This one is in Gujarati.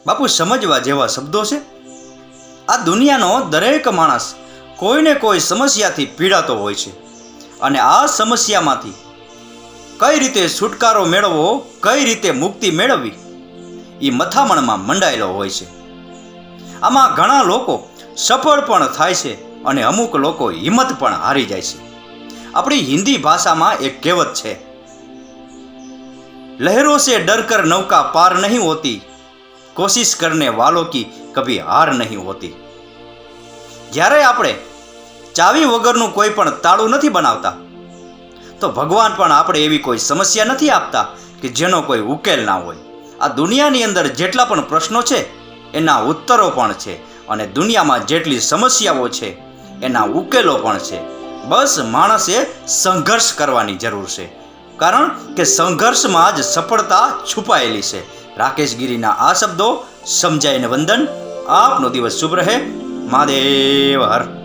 બાપુ સમજવા જેવા શબ્દો છે. આ દુનિયાનો દરેક માણસ કોઈને કોઈ સમસ્યાથી પીડાતો હોય છે અને આ સમસ્યામાંથી કઈ રીતે છુટકારો મેળવવો, કઈ રીતે મુક્તિ મેળવવી એ મથામણમાં મંડાયેલો હોય છે. આમાં ઘણા લોકો સફળ પણ થાય છે અને અમુક લોકો હિંમત પણ હારી જાય છે. આપણી હિન્દી ભાષામાં એક કહેવત છે, લહેરો સે ડર કર નૌકા પાર નહીં હોતી, કોશિશ કરને વાલો કી કભી હાર નહીં હોતી. જ્યારે આપણે ચાવી વગરનું કોઈ પણ તાળું નથી બનાવતા તો ભગવાન પણ આપણે એવી કોઈ સમસ્યા નથી આપતા કે જેનો કોઈ ઉકેલ ના હોય. આ દુનિયાની અંદર જેટલા પણ પ્રશ્નો છે એના ઉત્તરો પણ છે અને દુનિયામાં જેટલી સમસ્યાઓ છે એના ઉકેલો પણ છે. બસ માણસે સંઘર્ષ કરવાની જરૂર છે, કારણ કે સંઘર્ષમાં જ સફળતા છુપાયેલી છે. રાકેશ ગીરીના આ શબ્દો સમજાઈને વંદન. આપનો દિવસ શુભ રહે. મહાદેવ હર.